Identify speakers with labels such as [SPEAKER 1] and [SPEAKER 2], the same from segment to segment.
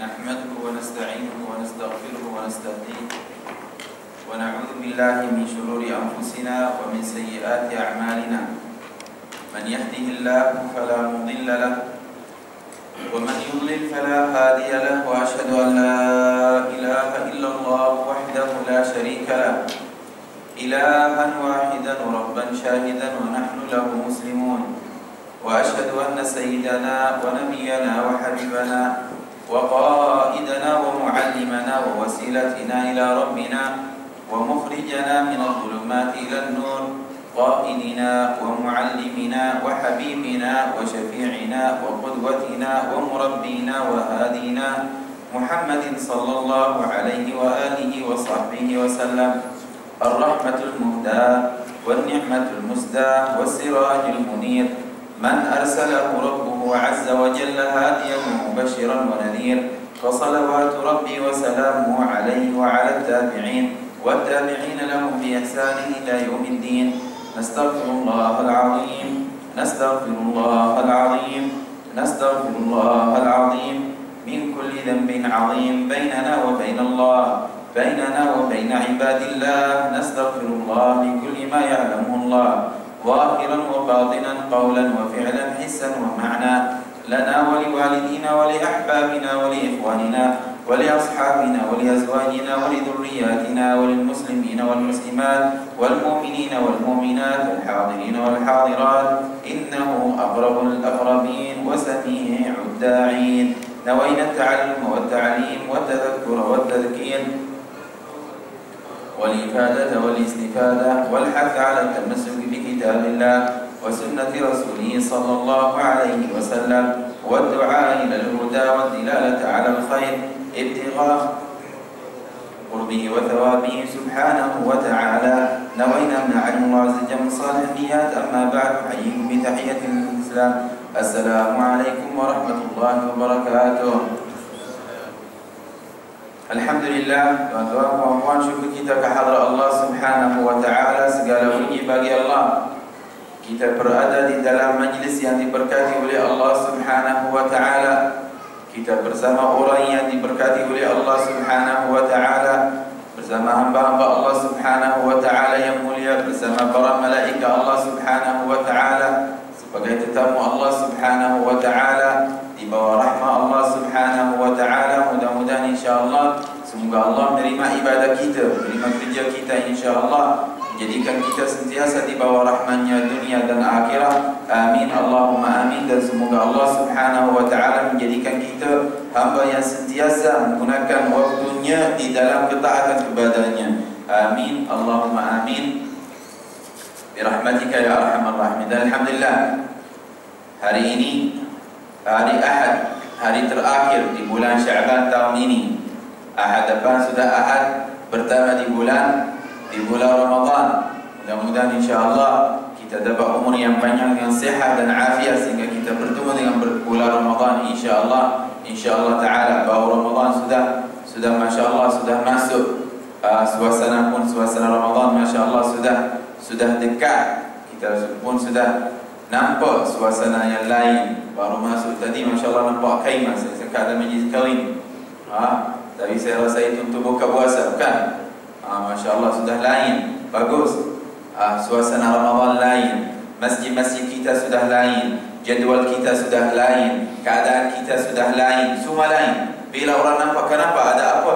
[SPEAKER 1] نحمده ونستعينه ونستغفره ونستهديه ونعوذ بالله من شرور أنفسنا ومن سيئات أعمالنا. من يهده الله فلا مضل له ومن يضلل فلا هادي له، وأشهد أن لا إله إلا الله وحده لا شريك له، إلها واحدا ربا شاهدا ونحن له مسلمون. وأشهد أن سيدنا ونبينا وحبيبنا وقائدنا ومعلمنا ووسيلتنا إلى ربنا ومخرجنا من الظلمات إلى النور، قائدنا ومعلمنا وحبيبنا وشفيعنا وقدوتنا ومربينا وهادينا محمد صلى الله عليه وآله وصحبه وسلم، الرحمة المهداة والنعمة المسداة والسراج المنير، من أرسله ربه عز وجل هاديا مبشرا ونذير. فصلوات ربي وسلامه عليه وعلى التابعين والتابعين لهم بإحسان إلى يوم الدين. نستغفر الله العظيم، نستغفر الله العظيم، نستغفر الله العظيم من كل ذنب عظيم بيننا وبين الله، بيننا وبين عباد الله. نستغفر الله من كل ما يعلمه الله، ظاهرا وباطنا، قولا وفعلا، حسا ومعنى، لنا ولوالدينا ولأحبابنا ولإخواننا ولأصحابنا ولأزواجنا ولذرياتنا وللمسلمين والمسلمات والمؤمنين والمؤمنات والحاضرين والحاضرات، إنه أقرب الأقربين وسميع الداعين. نوينا التعلم والتعليم والتذكر والتذكير والإفادة والاستفادة والحث على التمسك بكتاب الله وسنة رسوله صلى الله عليه وسلم، والدعاء إلى الهدى والدلالة على الخير، ابتغاء قربه وثوابه سبحانه وتعالى. نوينا من علم الله عز وجل من صالح النيات. أما بعد، أحييكم بتحية الإسلام، السلام عليكم ورحمة الله وبركاته. Alhamdulillah, tuan-tuan, puan-puan, syukur kita kehadrat Allah Subhanahu wa taala. Segala puji bagi Allah. Kita berada di dalam majlis yang diberkati oleh Allah Subhanahu wa taala. Kita bersama orang yang diberkati oleh Allah Subhanahu wa taala, bersama hamba-hamba Allah Subhanahu wa taala yang mulia, bersama para malaikat Allah Subhanahu wa taala, sebagai tetamu Allah Subhanahu wa taala, di bawah rahmat Allah Subhanahu wa taala. Mudah-mudahan insya-Allah semoga Allah menerima ibadah kita, menerima kerja kita insya-Allah, menjadikan kita sentiasa di bawah rahmat-Nya dunia dan akhirat. Amin Allahumma amin. Dan semoga Allah Subhanahu wa taala menjadikan kita hamba yang sentiasa menggunakan waktunya di dalam ketaatan kepada-Nya. Amin Allahumma amin. Birahmatika ya arhamar rahimin. Alhamdulillah, hari ini hari Ahad, hari terakhir di bulan Syaban tahun ini. Ahad depan sudah Ahad pertama di bulan Ramadan. Mudah-mudahan insya-Allah kita dapat umur yang panjang, yang sihat dan afiat sehingga kita bertemu dengan bulan Ramadan insya-Allah. Insya-Allah taala bahawa Ramadan sudah masya-Allah sudah masuk. Suasana pun suasana Ramadan masya-Allah sudah dekat. Kita pun sudah nampak suasana yang lain. Baru masuk tadi masya-Allah nampak khaimah, saya ada majlis kahwin. Tapi saya rasa itu untuk buka puasa, bukan? Masya-Allah sudah lain, bagus. Suasana Ramadan lain, masjid-masjid kita sudah lain, jadual kita sudah lain, keadaan kita sudah lain, semua lain. Bila orang nampak, kenapa? Ada apa?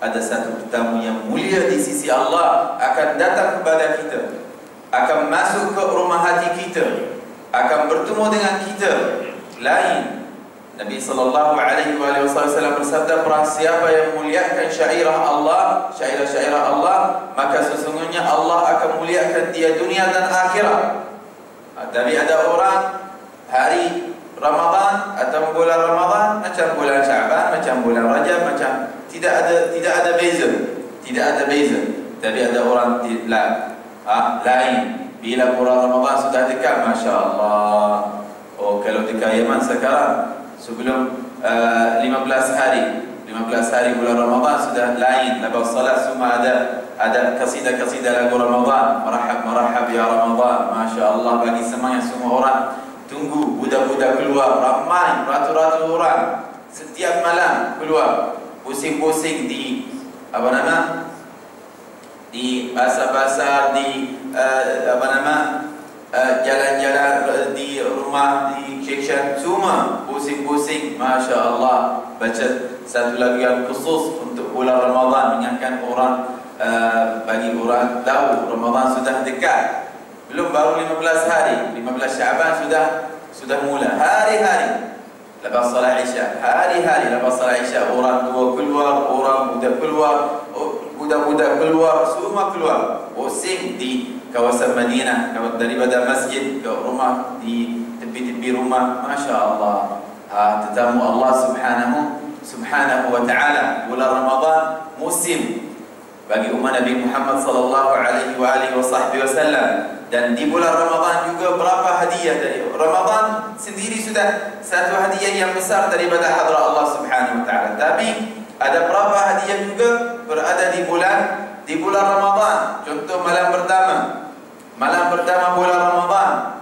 [SPEAKER 1] Ada satu tetamu yang mulia di sisi Allah akan datang kepada kita, akan masuk ke rumah hati kita, akan bertemu dengan kita. Lain. Nabi sallallahu alaihi wasallam bersabda, barang siapa yang muliakan syairah Allah, syairah Allah, maka sesungguhnya Allah akan muliakan dia dunia dan akhirat. Tapi ada orang hari Ramadan atau bulan Ramadan macam bulan Syaban, macam bulan Rajab, macam tidak ada beza. Tidak ada beza. Tapi ada orang lain. Bila bulan Ramadan sudah dekat, masya-Allah. Oh, kalau dekat Yaman sekarang sebelum 15 hari bulan Ramadan sudah lain. Lepas salat semua ada kasidah-kasidah lagu Ramadan. Marhab ya Ramadan. Masya-Allah, bagi semangat semua orang. Tunggu budak-budak keluar ramai, ratus-ratus orang. setiap malam keluar pusing-pusing di apa nama, di pasar-pasar, di jalan-jalan di rumah, di section, semua pusing-pusing. Masya Allah, baca satu lagu yang khusus untuk bulan Ramadan, mengingatkan orang, bagi orang tahu Ramadan sudah dekat. Belum, baru 15 hari, 15 Syaban sudah mula. Hari-hari lepas salat Isya, hari-hari lepas salat Isya, orang tua keluar, orang muda keluar, budak-budak keluar, semua keluar. Pusing di kawasan Madinah, daripada masjid ke rumah, di tepi-tepi rumah. Masya Allah, tetamu Allah subhanahu wa ta'ala. Bulan Ramadan musim bagi umat Nabi Muhammad sallallahu alaihi wasallam. Dan di bulan Ramadan juga berapa hadiah dari Ramadan sendiri sudah satu hadiah yang besar daripada hadrat Allah Subhanahu wa taala. Tapi ada berapa hadiah juga berada di bulan Ramadan. Contoh malam pertama bulan Ramadan.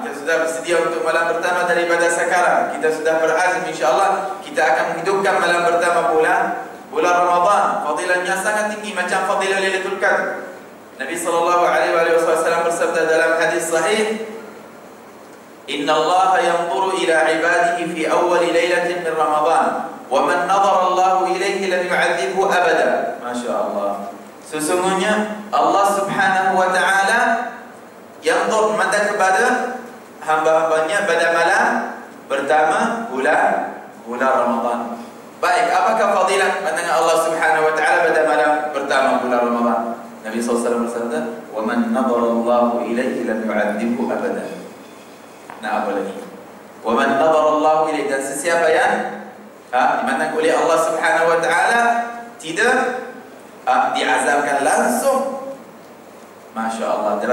[SPEAKER 1] Kita sudah bersedia untuk malam pertama daripada sekarang. Kita sudah berazam, insya-Allah kita akan menghidupkan malam pertama bulan Ramadan. Fadilahnya sangat tinggi macam fadilah Lailatul Qadar. Nabi sallallahu alaihi wasallam bersabda dalam hadis sahih, "Inna Allah yanzuru ila ibadihi fi awwal lailatin min Ramadan, wa man nadhara Allah ilaihi lam yu'adzibhu abada." Masya Allah. Sesungguhnya Allah Subhanahu wa taala yanzur mata kepada hamba-hambanya pada malam pertama bulan Ramadan. Baik, apakah fadilah pandangan Allah Subhanahu wa taala pada malam pertama bulan Ramadan? Nabi SAW bersabda, "Wa man nadhara Allah ilaihi lam yu'adzibhu abada." Nah, apa lagi? Wa man nadhara Allah ilaihi, dan sesiapa yang dimandang oleh Allah Subhanahu wa taala tidak diazabkan langsung. Masya Allah,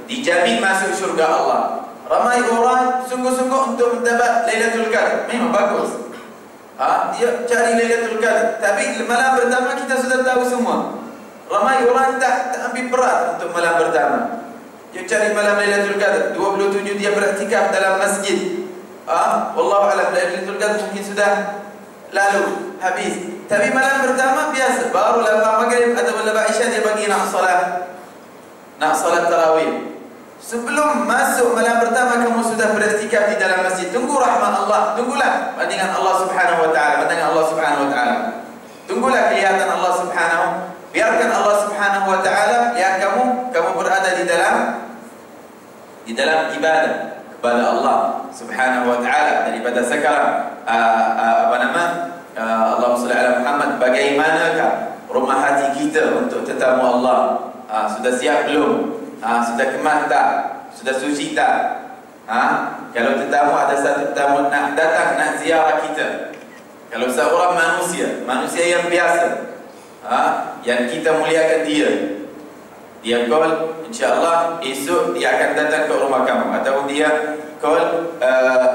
[SPEAKER 1] dijamin masuk syurga Allah. Ramai orang sungguh-sungguh untuk mendapat Lailatul Qadar. Memang bagus. Dia cari Lailatul Qadar, tapi malam pertama kita sudah tahu semua. Ramai orang tak ambil berat untuk malam pertama. Dia cari malam Lailatul Qadar, 27 dia beriktikaf dalam masjid. Wallahu a'lam, Lailatul Qadar mungkin sudah lalu, habis. Tapi malam pertama biasa, baru lepas maghrib atau lepas Isya dia bagi nak salat tarawih. Sebelum masuk malam pertama kamu sudah beriktikaf di dalam masjid. Tunggu rahmat Allah, tunggulah pandangan Allah Subhanahu wa taala, pandangan Allah Subhanahu wa taala. Tunggulah kelihatan Allah Subhanahu. Biarkan Allah Subhanahu wa taala yang kamu berada di dalam ibadah kepada Allah Subhanahu wa taala daripada sekarang. Allahumma shalli ala Muhammad. Bagaimanakah rumah hati kita untuk tetamu Allah? Sudah siap belum? Sudah kemas tak? Sudah suci tak? Kalau tetamu, ada satu tetamu nak datang, nak ziarah kita. Kalau seorang manusia yang biasa, yang kita muliakan dia call, insya-Allah esok dia akan datang ke rumah kamu, atau dia call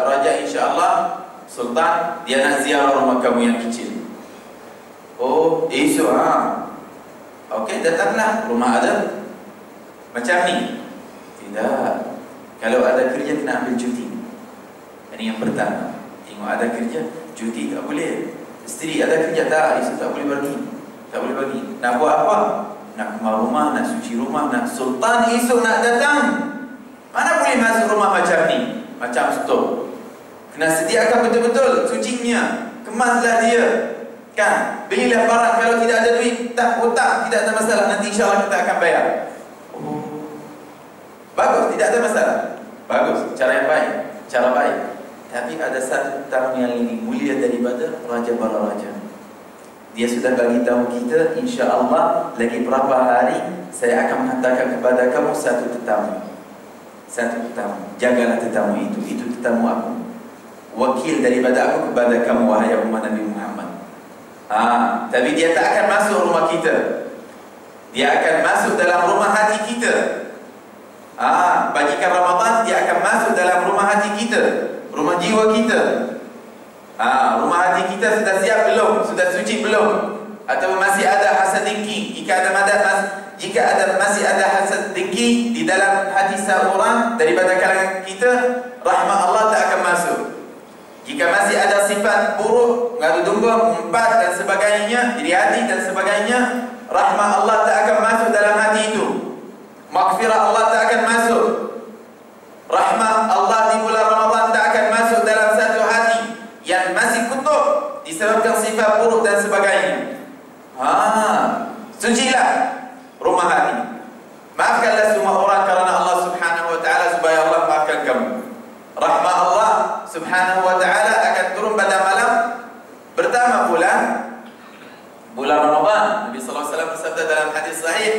[SPEAKER 1] raja, insya-Allah sultan, dia nak ziarah rumah kamu yang kecil. Oh, esok okey, datanglah, rumah ada macam ni. Tidak. Kalau ada kerja kena ambil cuti. Ini yang pertama. Tengok ada kerja, cuti tak boleh. Isteri ada kerja, tak, esok tak boleh bagi. Tak boleh bagi. Nak buat apa? Nak kemar rumah, nak suci rumah, nak sultan esok nak datang. Mana boleh masuk rumah macam ni? Macam stok. Kena sediakan betul-betul sucinya. Kemaslah dia. Kan? Belilah barang. Kalau tidak ada duit, tak hutang, tidak ada masalah. Nanti insya-Allah kita akan bayar. Bagus, tidak ada masalah. Bagus, cara yang baik, cara baik. Tapi ada satu tamu yang lebih mulia daripada Raja para Raja. Dia sudah bagi tahu kita, insya-Allah lagi berapa hari saya akan menghantarkan kepada kamu satu tetamu. Satu tetamu. Jagalah tetamu itu. Itu tetamu aku. Wakil daripada aku kepada kamu, wahai umat Nabi Muhammad. Tapi dia tak akan masuk rumah kita. Dia akan masuk dalam rumah hati kita. Bagikan Ramadan, dia akan masuk dalam rumah hati kita, rumah jiwa kita. Rumah hati kita sudah siap belum? Sudah suci belum? Atau masih ada hasad dengki? Jika masih ada hasad dengki di dalam hati seorang daripada kalangan kita, rahmat Allah tak akan masuk. Jika masih ada sifat buruk, ngadu domba, umpat dan sebagainya, iri hati dan sebagainya, rahmah Allah tak akan masuk dalam hati itu. Maghfirah Allah tak akan masuk. Rahmah Allah di bulan Ramadan tak akan masuk dalam satu hati yang masih kutuk disebabkan sifat buruk dan sebagainya. Sucilah rumah hati. Maafkanlah semua orang karena Allah Subhanahu wa ta'ala, supaya Allah maafkan kamu. Rahmah Allah Subhanahu wa ta'ala akan turun pada malam pertama bulan Ramadan. Nabi sallallahu alaihi wasallam bersabda dalam hadis sahih,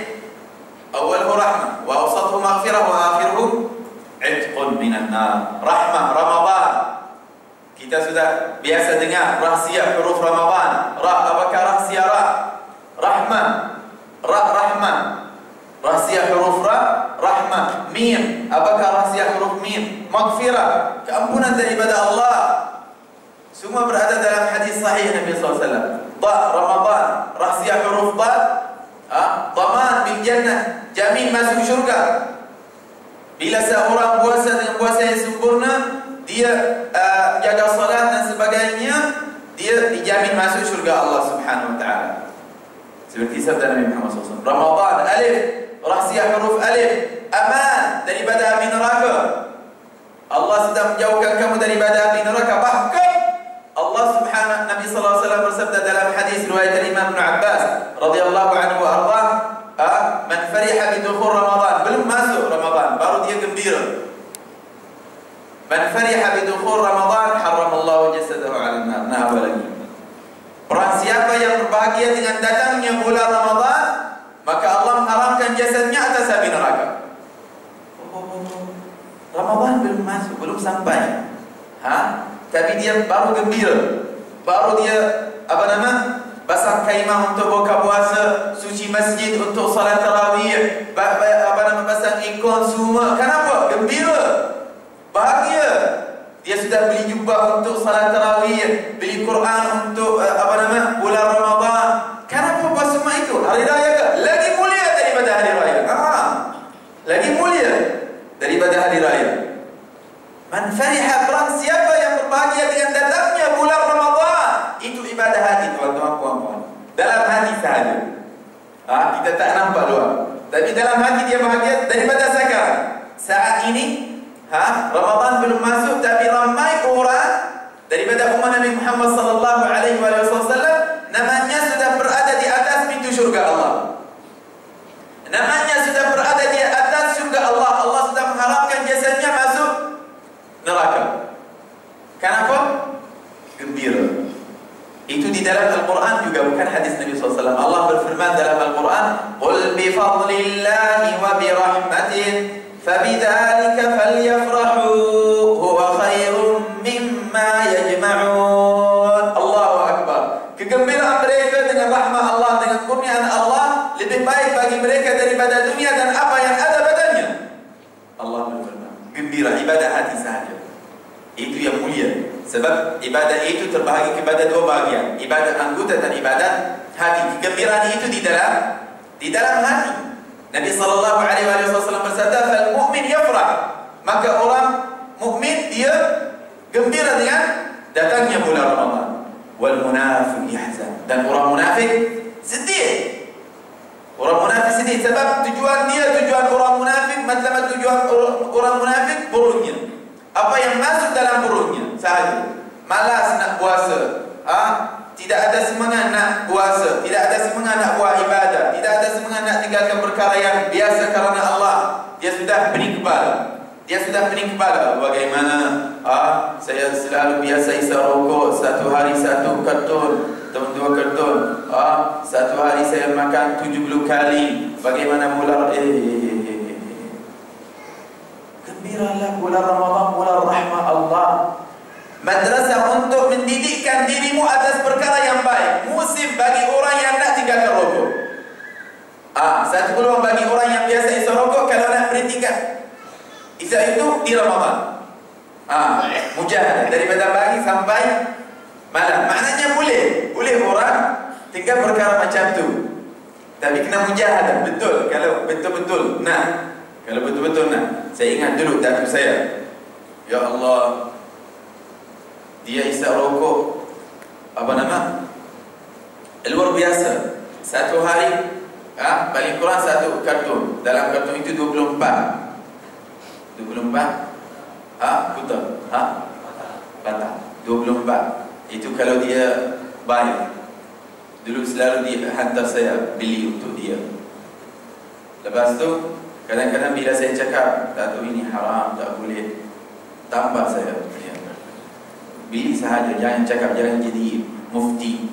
[SPEAKER 1] awwaluhu rahmah wa awsatuhu maghfirah wa akhiruhu itqun minan nar. Rahmah Ramadan. Kita sudah biasa dengar rahsia huruf Ramadan. Ra, apakah rahsia ra? Rahmah. Ra, rahmah. Rahsia huruf ra, rahmah. Mim, apakah rahsia huruf mim? Maghfirah, keampunan daripada Allah. Semua berada dalam hadis sahih Nabi SAW. Da, Ramadan, rahsia huruf da, dhaman bil jannah, jamin masuk syurga. Bila seorang puasa dengan puasa yang sempurna, dia jaga salat dan sebagainya, dia dijamin masuk syurga Allah Subhanahu wa ta'ala. Seperti sabda Nabi Muhammad SAW. Ramadan, alif, rahsia huruf alif, aman daripada api neraka. Allah sedang menjauhkan kamu daripada api neraka. Bahkan Allah Subhanahu, Nabi sallallahu alaihi wasallam bersabda dalam hadis riwayat Imam Ibn Abbas radhiyallahu anhu wa ardhah, man fariha bidukhul Ramadan, belum masuk Ramadan baru dia gembira. Man fariha bidukhul Ramadan haramallahu jasadahu 'ala an-nar. Nah, apa lagi? Orang siapa yang berbahagia dengan datangnya bulan Ramadan, maka Allah mengharamkan jasadnya atas api neraka. Ramadan belum masuk, belum sampai. Tapi dia baru gembira. Baru dia pasang kaimah untuk buka puasa, suci masjid untuk salat tarawih, pasang ikon semua. Kenapa? Gembira. Bahagia. Dia sudah beli jubah untuk salat tarawih, beli Quran untuk bulan Ramadan. Kenapa buat semua itu? Hari raya ke? Lagi mulia daripada hari raya. Lagi mulia daripada hari raya. Man fariha, barang siapa yang berbahagia dengan datangnya bulan Ramadan, itu ibadah hati, tuan-tuan, puan-puan. Dalam hati sahaja. Kita tak nampak luar. Tapi dalam hati dia bahagia daripada sekarang. Saat ini Ramadan belum masuk, tapi ramai orang daripada umat Nabi Muhammad sallallahu alaihi wasallam namanya sudah berada di atas pintu syurga Allah. Namanya sudah berada di atas syurga Allah. Allah sudah mengharapkan jasadnya masuk neraka. Kenapa? Gembira. Itu di dalam Al-Quran juga, bukan hadis Nabi SAW. Allah berfirman dalam Al-Quran, "Qul bi fadlillahi wa bi rahmatih fabidzalika falyafrahu huwa khairum mimma yajma'un." Allahu Akbar. Kegembiraan mereka dengan rahmat Allah, dengan kurniaan Allah lebih baik bagi mereka daripada dunia dan apa yang ada padanya. Allah berfirman, gembira, ibadah hati sahaja. Itu yang mulia. Sebab ibadah itu terbahagi kepada dua bahagian, ibadat anggota dan ibadat hati. Kegembiraan itu di dalam hati. Nabi sallallahu alaihi wasallam bersabda, "Fal mu'min yafrah." Maka orang mukmin dia gembira dengan datangnya bulan Ramadan. Wal munafiq yahzan. Dan orang munafik sedih. Orang munafik sedih sebab tujuan orang munafik, matlamat tujuan orang munafik buruknya. Apa yang masuk dalam perutnya sahaja. Malas nak puasa, tidak ada semangat nak puasa, tidak ada semangat nak buat ibadah, tidak ada semangat nak tinggalkan perkara yang biasa kerana Allah. Dia sudah pening kepala. Bagaimana? Saya selalu biasa isap rokok, satu hari satu karton, atau 2 karton. Satu hari saya makan 70 kali. Bagaimana mula? Gembiralah bulan Ramadan, bulan rahmah Allah. Madrasah untuk mendidikkan dirimu atas perkara yang baik. Musim bagi orang yang nak tinggalkan rokok. Satu peluang bagi orang yang biasa isap rokok kalau nak berhentikan isap itu di Ramadan. Mujahadah daripada pagi sampai malam. Maknanya boleh orang tinggal perkara macam tu. Tapi kena mujahadah betul. Kalau betul-betul nak. Saya ingat dulu datuk saya, ya Allah, dia isap rokok luar biasa. Satu hari paling kurang satu kartun. Dalam kartun itu 24 betul patah 24. Itu kalau dia baik. Dulu selalu dia hantar saya beli untuk dia. Lepas tu kadang-kadang bila saya cakap Datuk ini haram, tak boleh, tambah saya beli sahaja, jangan cakap, jangan jadi mufti.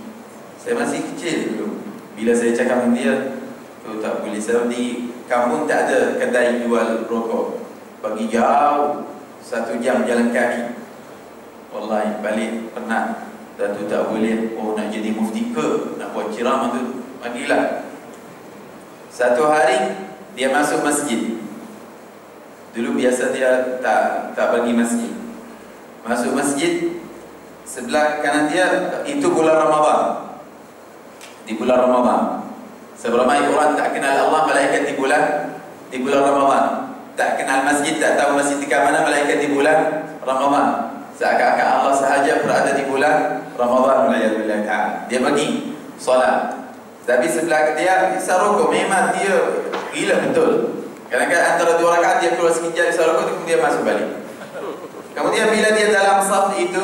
[SPEAKER 1] Saya masih kecil dulu. Bila saya cakap dengan dia, tu tak boleh. Sebab di kampung tak ada kedai jual rokok. Bagi jauh 1 jam jalan kaki. Wallahi balik penat. Dan tu tak boleh. Oh, nak jadi mufti ke? Nak buat ceramah tu? Bagilah. Satu hari dia masuk masjid. Dulu biasa dia tak bagi masjid. Masuk masjid, sebelah kanan dia itu bulan Ramadan. Di bulan Ramadan, seberamai orang tak kenal Allah malaikat di bulan Ramadan. Tak kenal masjid, tak tahu masjid di mana malaikat di bulan Ramadan. Seakan-akan Allah sahaja berada di bulan Ramadan. Alhamdulillah ta'ala. Dia bagi solat. Tapi sebelah dia isap rokok. Memang dia gila betul. Kadang-kadang antara 2 rakaat dia keluar sekejap isap rokok, kemudian masuk balik. Kemudian bila dia dalam saf itu,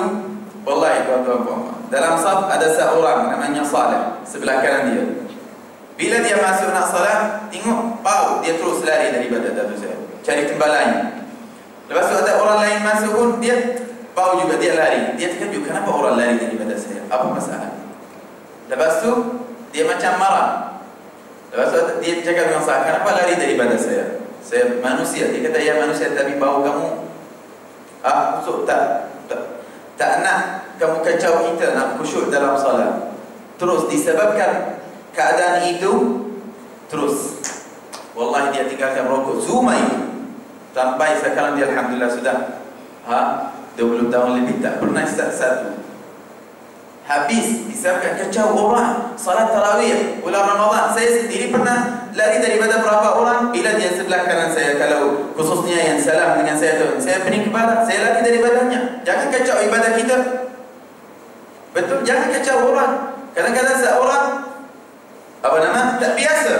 [SPEAKER 1] wallahi tuan-tuan, dalam saf ada seorang namanya Saleh sebelah kanan dia. Bila dia masuk nak salat, tengok bau, dia terus lari daripada Datuk saya, cari tempat lain. Lepas tu ada orang lain masuk pun, dia bau juga, dia lari. Dia terkejut, kenapa orang lari daripada saya? Apa masalah? Lepas tu dia macam marah. Lepas tu dia cakap dengan saya, kenapa lari daripada saya? Saya manusia. Dia kata, ya manusia, tapi bau kamu kusuk tak nak kamu kacau kita, nak khusyuk dalam salat. Terus disebabkan keadaan itu, terus wallahi dia tinggalkan rokok Zumai. Sampai sekarang dia alhamdulillah sudah 20 tahun lebih tak pernah start satu. Habis disebabkan kacau orang salat tarawih bulan Ramadan. Saya sendiri pernah lari daripada berapa orang. Bila dia sebelah kanan saya, kalau khususnya yang salam dengan saya tu, saya pening kepala, saya lari daripadanya. Jangan kacau ibadah kita. Betul, jangan kacau orang. Kadang-kadang seorang tak biasa.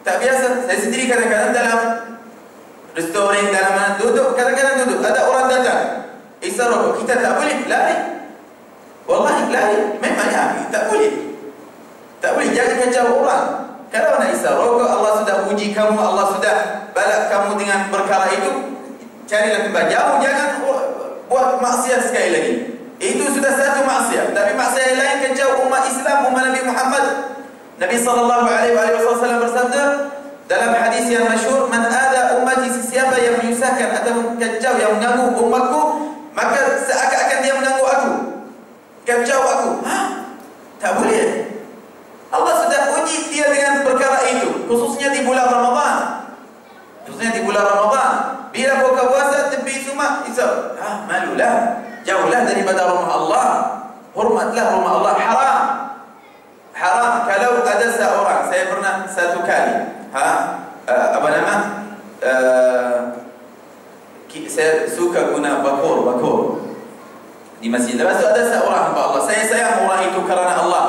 [SPEAKER 1] Tak biasa. Saya sendiri kadang-kadang dalam restoran, dalam mana duduk, kadang-kadang duduk, ada orang datang isap rokok, kita tak boleh lari. Wallahi lari. Memang tak boleh. Tak boleh, jangan kacau orang. Kalau nak isap rokok, Allah sudah uji kamu, Allah sudah balak kamu dengan perkara itu, carilah tempat jauh, jangan buat maksiat sekali lagi. Itu sudah satu maksiat. Tapi maksiat lain kacau umat Islam, umat Nabi Muhammad. Nabi SAW bersabda dalam hadis yang masyhur, man ada ummati, siapa yang menyusahkan atau kacau, yang mengganggu umatku, maka seakan-akan dia mengganggu aku, kacau aku. Tak boleh. Allah sudah uji dia dengan perkara itu, khususnya di bulan Ramadan. Bila buka puasa, tepi semua isap. Malulah, jauhlah daripada rumah Allah. Hormatlah rumah Allah. Haram. Kalau ada seorang, saya pernah satu kali saya suka guna bakor di masjid. Lepas tu ada seorang hamba Allah, saya sayang orang itu kerana Allah.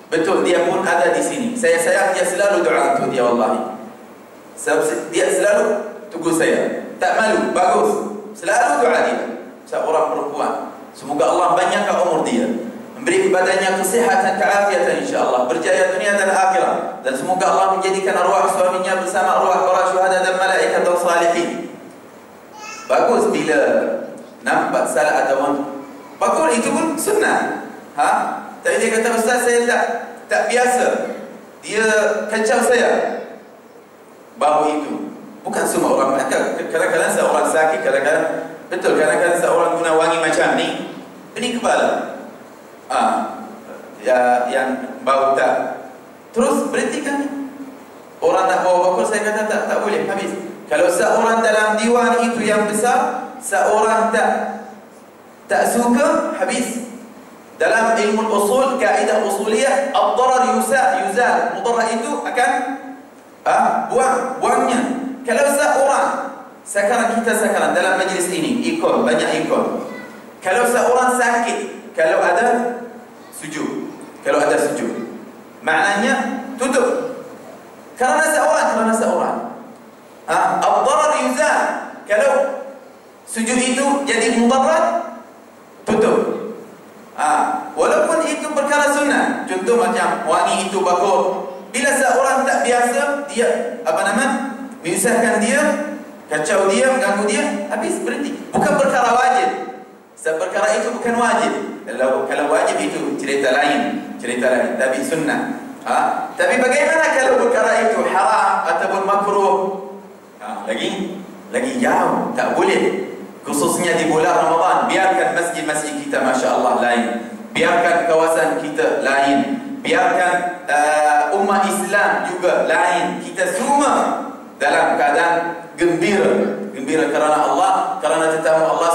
[SPEAKER 1] Betul, dia pun ada di sini. Saya sayang dia, selalu doa untuk dia, wallahi. Dia selalu tunggu saya. Tak malu, bagus. Selalu doa dia. Seorang perempuan. Semoga Allah banyakkan umur dia, memberi kepadanya kesihatan, keafiatan insya-Allah, berjaya dunia dan akhirat. Dan semoga Allah menjadikan arwah suaminya bersama arwah para syuhada dan malaikat dan salihin. Bagus bila nampak salah atau bakul, itu pun sunnah. Tapi dia kata, ustaz, saya tak biasa, dia kacau saya bau itu. Bukan semua orang. Kadang-kadang seorang sakit, kadang-kadang betul, kadang-kadang seorang guna wangi macam ni, pening kepala, yang bau tak, terus berhentikan. Orang nak bawa bakul, saya kata tak boleh, habis. Kalau seorang dalam diwan itu yang besar, seorang tak suka, habis. Dalam ilmu usul, kaidah usuliyah, ad-darar yuzal, mudarat itu akan buangnya. Kalau seorang, sekarang dalam majlis ini banyak ikut. Kalau seorang sakit, kalau ada sujud, maknanya tutup. Kerana seorang. Ad-darar yuzal. Kalau sujud itu jadi mudarat, tutup. Walaupun itu perkara sunnah. Contoh macam wangi itu bakor. Bila seorang tak biasa, dia menyusahkan dia, kacau dia, mengganggu dia, habis berhenti. Bukan perkara wajib. Perkara itu bukan wajib. Kalau wajib itu cerita lain, tapi sunnah. Tapi bagaimana kalau perkara itu haram ataupun makruh? Lagi jauh, tak boleh. Khususnya di bulan Ramadan. Biarkan masjid-masjid kita Masya Allah lain, biarkan kawasan kita lain, biarkan umat Islam juga lain. Kita semua dalam keadaan gembira kerana Allah, kerana tetamu Allah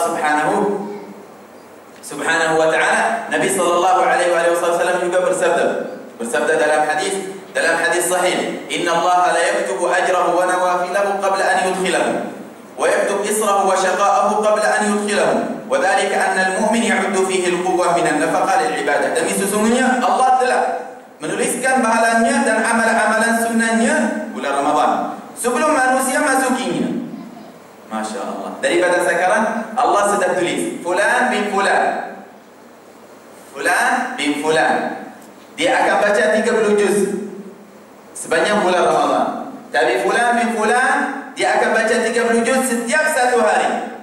[SPEAKER 1] subhanahu wa ta'ala. Nabi sallallahu alaihi wasallam juga bersabda dalam hadis sahih, inna Allah la yaktubu ajrahu wa nawafilahu qabla an yudkhilahu wa yaktub israhu wa shaqa'ahu qabla an yudkhilahu wa dhalika anna al-mu'min ya'uddu fihi al-quwwah min an-nafaqa lil-ibadah. Demi sesungguhnya Allah telah menuliskan pahalanya dan amalan-amalan sunnahnya bulan Ramadan sebelum manusia masukinya. Masya Allah. Daripada sekarang Allah sudah tulis Fulan bin Fulan, dia akan baca 30 juz sebanyak bulan Ramadan. Tapi Fulan bin Fulan, dia akan baca 30 juz setiap satu hari.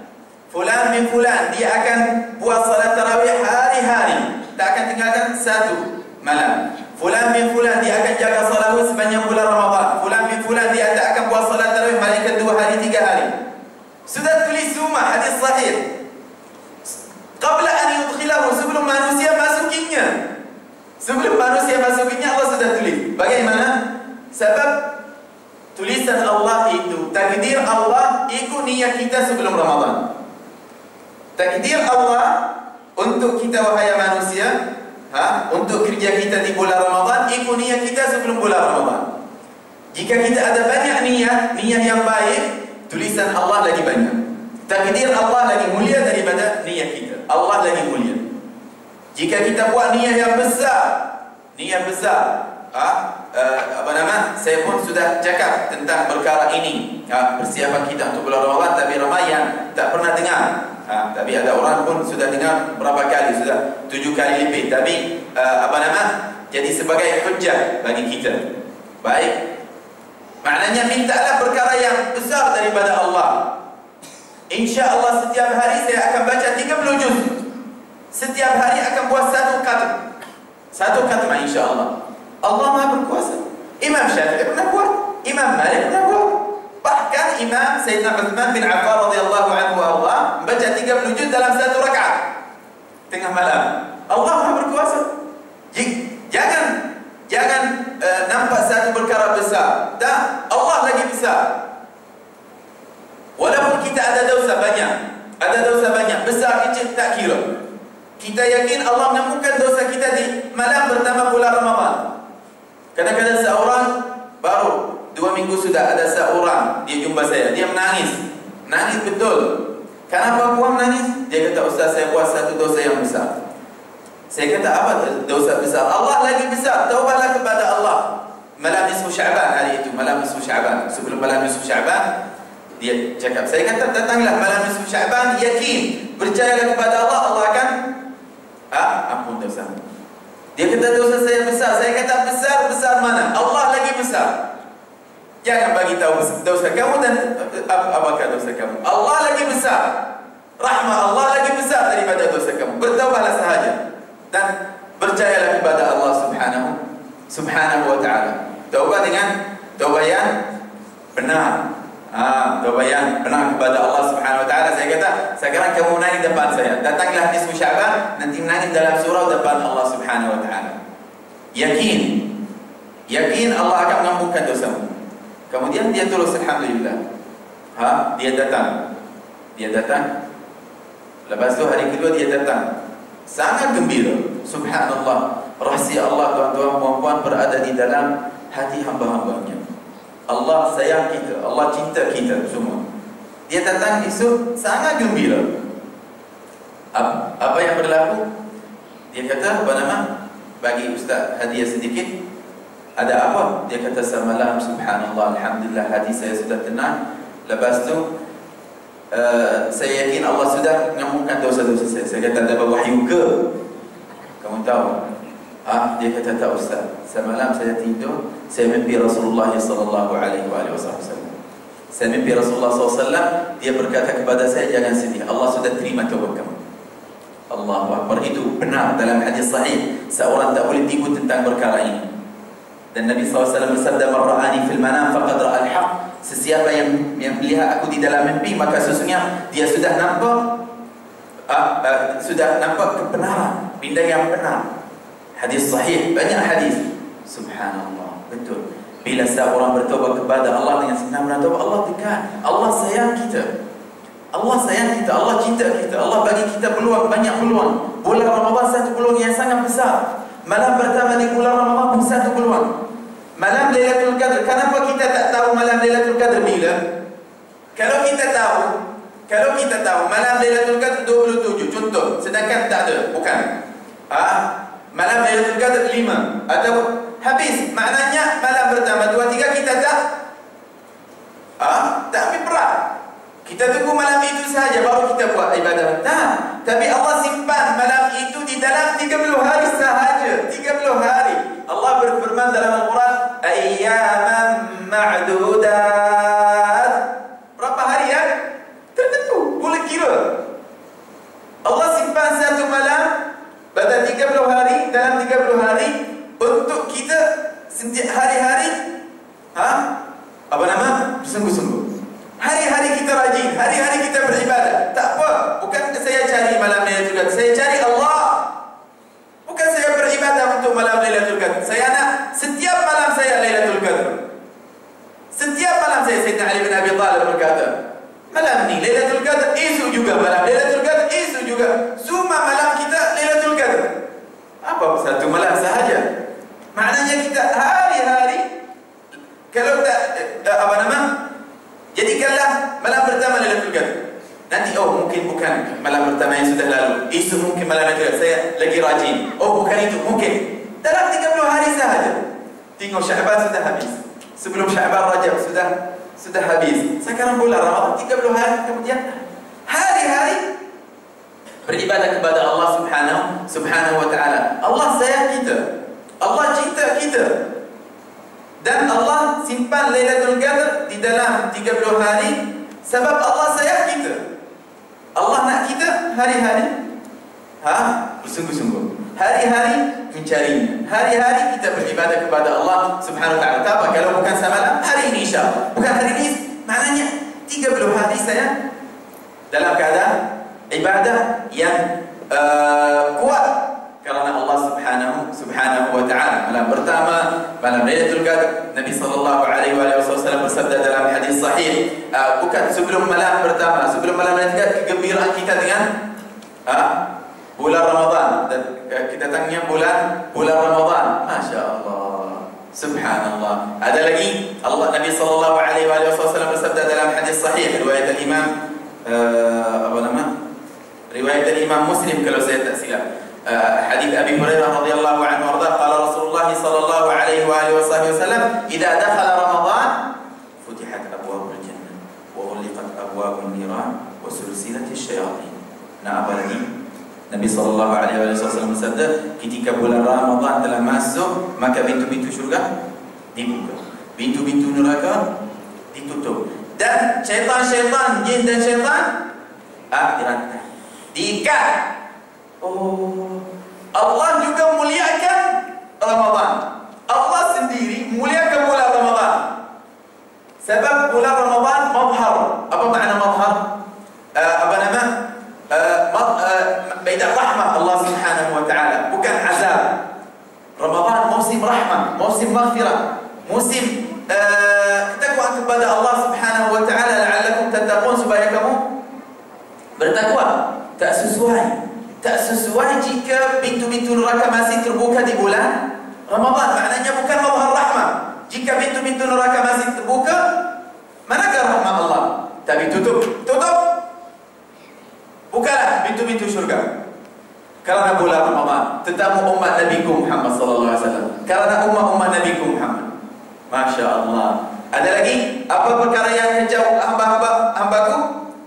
[SPEAKER 1] Fulan bin Fulan, dia akan buat salat tarawih hari-hari, tak akan tinggalkan satu malam. Fulan bin Fulan, dia akan jaga salawat sebanyak bulan Ramadan. Fulan bin Fulan, dia tak akan buat salat tarawih malaikat 2 hari 3 hari. Sudah tulis semua hadis sahih. Qabla an yudkhilahu, sebelum manusia masukinya. Allah sudah tulis. Bagaimana? Sebab tulisan Allah itu, takdir Allah ikut niat kita sebelum Ramadan. Takdir Allah untuk kita wahai manusia, untuk kerja kita di bulan Ramadan, ikut niat kita sebelum bulan Ramadan. Jika kita ada banyak niat yang baik, tulisan Allah lagi banyak. Takdir Allah lagi mulia daripada niat kita. Allah lagi mulia. Jika kita buat niat yang besar, saya pun sudah cakap tentang perkara ini, persiapan kita untuk bulan Ramadan, tapi ramai yang tak pernah dengar. Tapi ada orang pun sudah dengar berapa kali, sudah 7 kali lebih. Tapi jadi sebagai hujjah bagi kita. Baik. Maknanya mintalah perkara yang besar daripada Allah. Insya Allah setiap hari saya akan baca 30 juz. Setiap hari akan buat satu khatmah insya Allah. Allah Maha berkuasa. Imam Syafi'i pernah buat, Imam Malik pernah buat. Bahkan Imam Sayyidina Uthman bin Affan radhiyallahu anhu Allah membaca 30 juz dalam satu rakaat tengah malam. Allah Maha berkuasa. Jangan nampak satu perkara besar. Tak, Allah lagi besar. Walaupun kita ada dosa banyak, besar kecil tak kira. Kita yakin Allah menampunkan dosa kita di malam pertama bulan Ramadan. Kadang-kadang seorang baru 2 minggu sudah ada seorang dia jumpa saya, dia menangis betul. Kenapa puan menangis? Dia kata, Ustaz, saya buat satu dosa yang besar. Saya kata, apa dosa besar? Allah lagi besar. Taubatlah kepada Allah. Malam nisfu Sya'ban hari itu, sebelum malam nisfu Sya'ban, dia cakap, saya kata, datanglah malam nisfu Sya'ban, yakin, percayalah kepada Allah, Allah akan ampun dosa. Dia kata dosa saya besar. Saya kata besar mana? Allah lagi besar. Jangan bagi tahu dosa kamu dan apakah dosa kamu. Allah lagi besar. Rahmat Allah lagi besar daripada dosa kamu. Bertaubatlah sahaja dan percayalah kepada Allah subhanahu wa ta'ala. Taubat dengan taubat yang benar. Taubat yang benar kepada Allah subhanahu wa ta'ala. Saya kata, sekarang kamu menangis depan saya. Datanglah nisfu Sya'ban, nanti menangis dalam surau depan Allah subhanahu wa ta'ala. Yakin Allah akan mengampunkan dosamu. Kemudian dia terus, alhamdulillah. Dia datang. Lepas itu hari kedua dia datang. Sangat gembira. Subhanallah. Rahsia Allah, tuan-tuan, puan-puan, berada di dalam hati hamba-hambanya. Allah sayang kita, Allah cinta kita semua. Dia datang esok sangat gembira. Apa yang berlaku? Dia kata, apa nama? Bagi Ustaz hadiah sedikit. Ada apa? Dia kata, semalam subhanallah, alhamdulillah, hati saya sudah tenang. Lepas tu saya yakin Allah sudah mengampunkan dosa-dosa saya. Saya kata, ada wahyu ke? Kamu tahu? Dia kata, tak Ustaz, semalam saya tidur, saya mimpi Rasulullah sallallahu alaihi wasallam. Saya mimpi Rasulullah SAW, dia berkata kepada saya, jangan sedih, Allah sudah terima taubat kamu. Allahu Akbar. Itu benar dalam hadis sahih. Seorang tak boleh tipu tentang perkara ini. Dan Nabi SAW bersabda, man ra'ani fil manam faqad ra'al haq. Sesiapa yang melihat aku di dalam mimpi, maka sesungguhnya dia sudah nampak kebenaran, benda yang benar. Hadis sahih, banyak hadis. Subhanallah, betul. Bila seorang bertobat kepada Allah dengan sebenar-benar taubat, Allah dekat. Allah sayang kita. Allah sayang kita, Allah cinta kita. Allah bagi kita peluang, banyak peluang. Bulan Ramadan satu peluang yang sangat besar. Malam pertama di bulan Ramadan pun satu peluang. Malam Lailatul Qadar. Kenapa kita tak tahu malam Lailatul Qadar bila? Kalau kita tahu malam Lailatul Qadar 27 contoh, sedangkan tak ada, bukan. Malam Lailatul Qadar 5 atau habis, maknanya malam pertama 2 3 kita tak ambil berat. Kita tunggu malam itu saja baru kita buat ibadah. Tapi Allah simpan malam itu di dalam 30 hari sahaja. 30 hari. Allah berfirman dalam Al-Quran, ayyaman ma'dudat. Berapa hari yang tertentu, boleh kira. Allah simpan satu malam pada 30 hari, dalam 30 hari untuk kita setiap hari-hari bersungguh-sungguh. Hari-hari kita rajin, hari-hari kita beribadah. Tak apa, bukan saya cari malam Lailatul Qadar, saya cari Allah. Bukan saya beribadah untuk malam Lailatul Qadar. Saya nak setiap malam saya Lailatul Qadar. Setiap malam saya, Sayyidina Ali bin Abi Thalib berkata, malam ni Lailatul Qadar, esok juga malam Lailatul Qadar, esok juga. Semua malam kita Lailatul Qadar. Apa satu malam sahaja? Maknanya kita hari-hari, kalau tak jadikanlah malam pertama Lailatul Qadar. Nanti mungkin bukan malam pertama yang sudah lalu, esok mungkin malam Lailatul Qadar, saya lagi rajin. Bukan itu, mungkin dalam 30 hari sahaja. Tengok Syaban sudah habis, sebelum Syaban Rajab sudah habis. Sekarang bulan Ramadan 30 hari kemudian, hari-hari beribadah kepada Allah Subhanahu wa ta'ala. Allah sayang kita, Allah cinta kita. Dan Allah simpan Lailatul Qadar di dalam 30 hari sebab Allah sayang kita. Allah nak kita hari-hari bersungguh-sungguh, hari-hari mencarinya, hari-hari kita beribadah kepada Allah Subhanahu wa ta'ala. Tak apa kalau bukan semalam, hari ini insya-Allah. Bukan hari ini, maknanya 30 hari saya dalam keadaan ibadah yang kuat karena Allah Subhanahu wa ta'ala. Malam pertama, malam Lailatul Qadar, Nabi sallallahu alaihi wasallam bersabda dalam hadis sahih, bukan sebelum malam pertama, sebelum malam Lailatul Qadar, kegembiraan kita dengan bulan Ramadan. Dan kita tanya bulan Ramadan. Masya-Allah. Subhanallah. Ada lagi Nabi sallallahu alaihi wasallam bersabda dalam hadis sahih riwayat Imam riwayat Imam Muslim kalau saya tak silap. Hadis Abi Hurairah radhiyallahu anhu warda, qala Rasulullah sallallahu alaihi wasallam, "Idza dakhala Ramadan, futihat abwabul jannah wa ghuliqat abwabun niran wa sulsilat asyayatin." Nah, apa lagi? Nabi sallallahu alaihi wasallam bersabda, ketika bulan Ramadan telah masuk, maka pintu-pintu syurga dibuka, pintu-pintu neraka ditutup, dan syaitan-syaitan, jin dan syaitan dirantai, diikat. Allah juga muliakan Ramadan. Allah sendiri muliakan bulan Ramadan. Sebab bulan Ramadan mazhar. Apa makna mazhar? Baidah rahmah Allah Subhanahu wa ta'ala, bukan azab. Ramadan musim rahmah, musim maghfirah, musim ketakwaan kepada Allah Subhanahu wa ta'ala, la'allakum tattaqun, supaya kamu bertakwa. Tak sesuai jika pintu-pintu neraka masih terbuka di bulan Ramadan. Maknanya bukan mazhar rahmah. Jika pintu-pintu neraka masih terbuka, manakah rahmat Allah? Tapi tutup. Bukalah pintu-pintu syurga. Karena bulan Ramadan, tetamu umat Nabiku Muhammad sallallahu alaihi wasallam. Karena umat Nabiku Muhammad. Masya Allah. Ada lagi? Apa perkara yang kacau hamba-hambaku?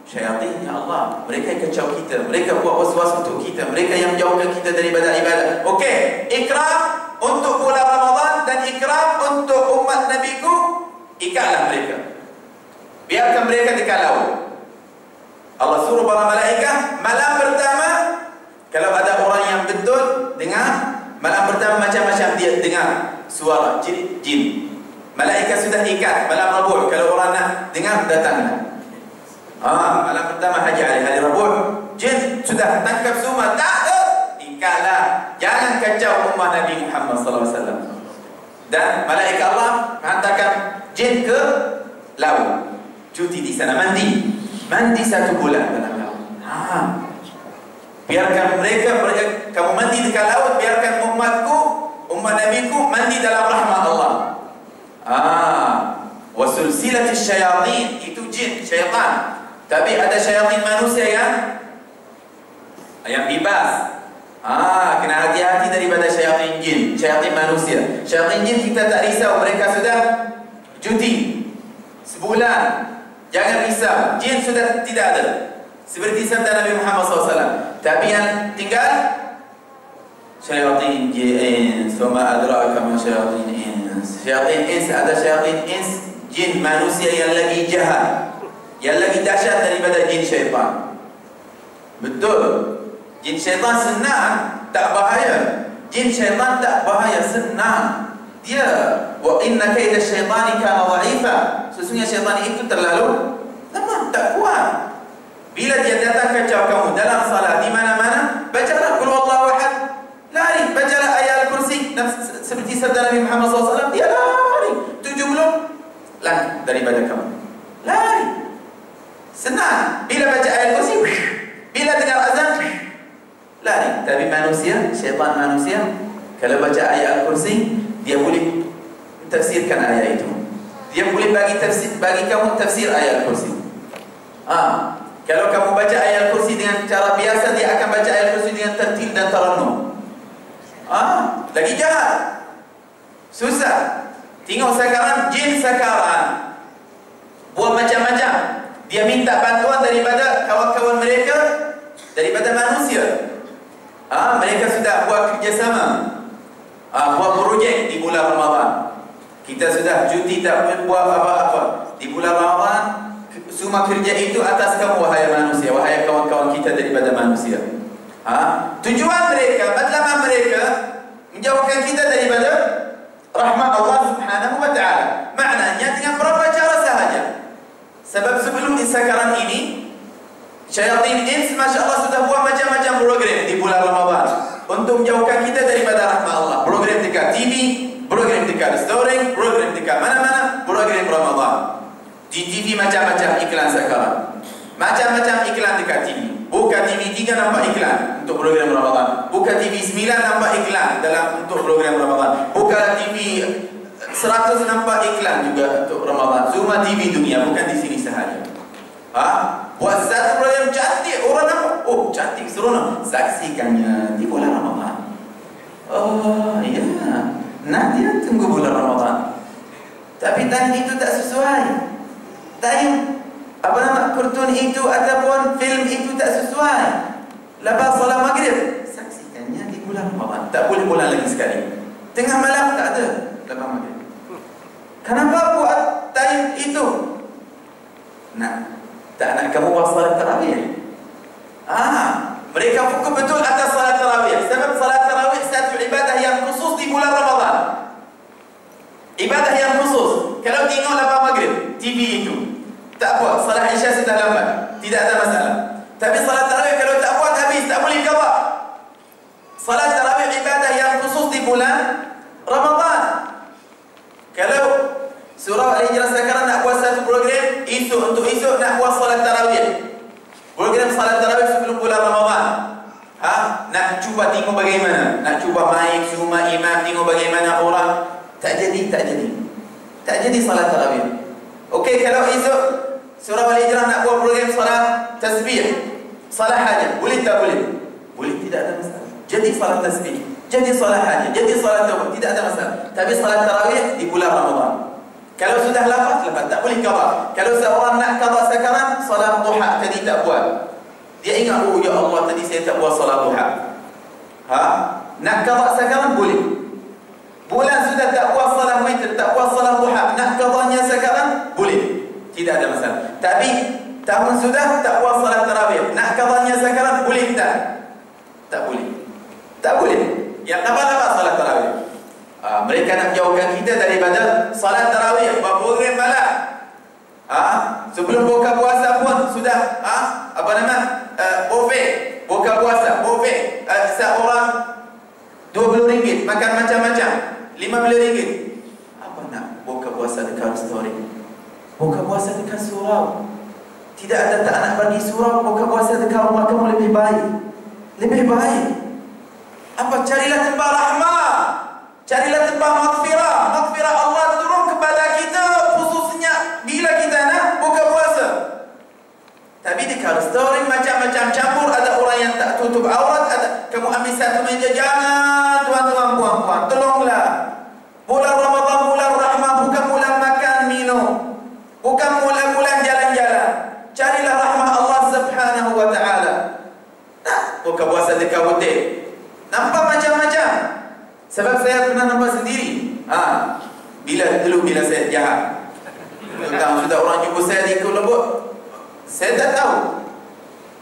[SPEAKER 1] Syaitan, ya Allah. Mereka yang kacau kita. Mereka buat waswas untuk kita. Mereka yang menjauhkan kita daripada ibadah. Okey, ikram untuk bulan Ramadan dan ikram untuk umat Nabiku. Ikatlah mereka. Biarkan mereka dikalau. Allah suruh para malaikat malam pertama. Kalau ada orang yang betul dengar, malam pertama macam-macam dia dengar suara jin. Malaikat sudah ikat malam Rabu'. Kalau orang nak dengar, datanglah. Malam pertama hari Rabu', jin sudah tangkap semua. Tak ada, ikatlah. Jangan kacau umat Nabi Muhammad sallallahu alaihi wasallam. Dan malaikat Allah menghantarkan jin ke laut, cuti di sana, mandi 1 bulan dalam laut. Biarkan mereka kamu mandi di laut, biarkan umat Nabiku mandi dalam rahmat Allah. Wasulsilati syayatin, itu jin, syaitan. Tapi ada syaitan manusia yang bebas. Kena hati-hati daripada syaitan jin, syaitan manusia. Syaitan jin kita tak risau, mereka sudah cuti sebulan. Jangan risau, jin sudah tidak ada. Seperti sabda Nabi Muhammad SAW. Tapi yang tinggal syaitan jin. Suma adraka ma syaitan ins. Syaitan ins, ada syaitan ins, jin manusia yang lagi jahat, yang lagi dahsyat daripada jin syaitan. Betul. Jin syaitan senang, tak bahaya. Jin syaitan tak bahaya, senang. Dia wa inna kaida syaitani kana dha'ifa. Sesungguhnya syaitan itu terlalu lemah, tak kuat. Bila dia datang kacau kamu dalam salat di mana-mana, bacalah qul huwallahu ahad. Lari, bacalah ayat al-kursi. Seperti sabda Nabi Muhammad SAW, dia lari 70 langkah daripada kamu. Lari. Senang. Bila baca ayat al-kursi, bila dengar azan, lari. Tapi manusia, syaitan manusia, kalau baca ayat al-kursi, dia boleh tafsirkan ayat itu. Dia boleh bagi kamu tafsir ayat al-kursi. Kalau kamu baca ayat al-kursi dengan cara biasa, dia akan baca ayat al-kursi dengan tertil dan tarannum. Lagi jahat. Susah. Tengok sekarang jin sekarang buat macam-macam. Dia minta bantuan daripada kawan-kawan mereka, daripada manusia. Mereka sudah buat kerjasama, buat projek di bulan Ramadan. Kita sudah cuti, tak boleh buat apa-apa di bulan Ramadan. Semua kerja itu atas kamu, wahai manusia, wahai kawan-kawan kita daripada manusia. Tujuan mereka, matlamat mereka, menjauhkan kita daripada rahmat Allah Subhanahu wa ta'ala. Maknanya dengan berapa cara sahaja. Sebab sebelum sekarang ini, syaitan ins, Masya Allah, sudah buat macam-macam program di bulan Ramadan untuk menjauhkan kita daripada rahmat Allah. Program dekat TV, program dekat restoran, program dekat mana-mana, program Ramadan. Di TV macam-macam iklan sekarang. Macam-macam iklan dekat TV. Buka TV 3 nampak iklan untuk program Ramadan. Buka TV 9 nampak iklan untuk program Ramadan. Buka TV 100 nampak iklan juga untuk Ramadan. Semua TV dunia, bukan di sini sahaja. Buat satu program cantik, orang nampak, oh cantik, seronok. Saksikannya di bulan Ramadan. Oh iya, nanti tunggu bulan Ramadan. Tapi tadi itu tak sesuai. Tayang kartun itu ataupun film itu tak sesuai. Lepas salat maghrib, saksikannya di bulan Ramadan. Tak boleh bulan lagi sekali. Tengah malam tak ada lepas maghrib. Kenapa buat tayang itu? Tak nak kamu buat salat tarawih. Mereka fokus betul atas salat tarawih. Sebab salat tarawih satu ibadah yang khusus di bulan Ramadan. Ibadah yang khusus. Kalau tengok lepas maghrib TV itu, tak buat, salat Isya sudah lambat, tidak ada masalah. Tapi salat tarawih kalau tak buat, habis, tak boleh qada. Salat tarawih ibadah yang khusus di bulan Ramadan. Kalau surah Al-Hijrah sekarang nak buat satu program, untuk esok nak buat salat tarawih. Program salat tarawih sebelum bulan Ramadan. Nak cuba tengok bagaimana, nak cuba main semua imam, tengok bagaimana orang. Tak jadi salat tarawih. Okey, kalau esok surah Al-Hijrah nak buat program salat tasbih, salah saja, boleh tak boleh? Boleh, tidak ada masalah. jadi salat tasbih, jadi salat hajat, jadi salat taubat, tidak ada masalah. Tapi salat tarawih di bulan Ramadan. Kalau sudah lepas, tak boleh qada. Kalau seorang nak qada sekarang, salat duha tadi tak buat. Dia ingat, oh ya Allah, tadi saya tak buat salat duha. Nak qada sekarang boleh. Bulan sudah tak buat salat witr, tak buat salat duha, nak qadanya sekarang boleh. Tidak ada masalah. Tapi tahun sudah tak buat salat tarawih, nak qadanya sekarang boleh tak? Tak boleh. Tak boleh. Yang apa-apa salat tarawih. Mereka nak jauhkan kita daripada salat tarawih, berprogram malam. Sebelum buka puasa pun sudah buffet, buka puasa, buffet. Seorang RM20 makan macam-macam, RM15. Apa nak buka puasa dekat restoran? Buka puasa dekat surau. Tidak ada tak nak bagi surau, buka puasa dekat rumah kamu lebih baik. Lebih baik. Apa? Carilah tempat rahmah, carilah tempat maghfirah. Maghfirah Allah turun kepada kita, khususnya bila kita nak buka puasa. Tapi di restoran macam-macam campur. Ada orang yang tak tutup aurat, ada. Kamu ambil satu meja. Jangan tuan-tuan puan-puan, tolonglah. Bulan Ramadan bulan rahmah, bukan bulan makan minum, bukan bulan jalan-jalan. Carilah rahmah Allah Subhanahu wa ta'ala. Nah, buka puasa dekat hotel, nampak macam-macam. Sebab saya pernah nampak sendiri. Bila saya jahat, sudah orang jumpa saya di Kuala Lumpur, saya tak tahu.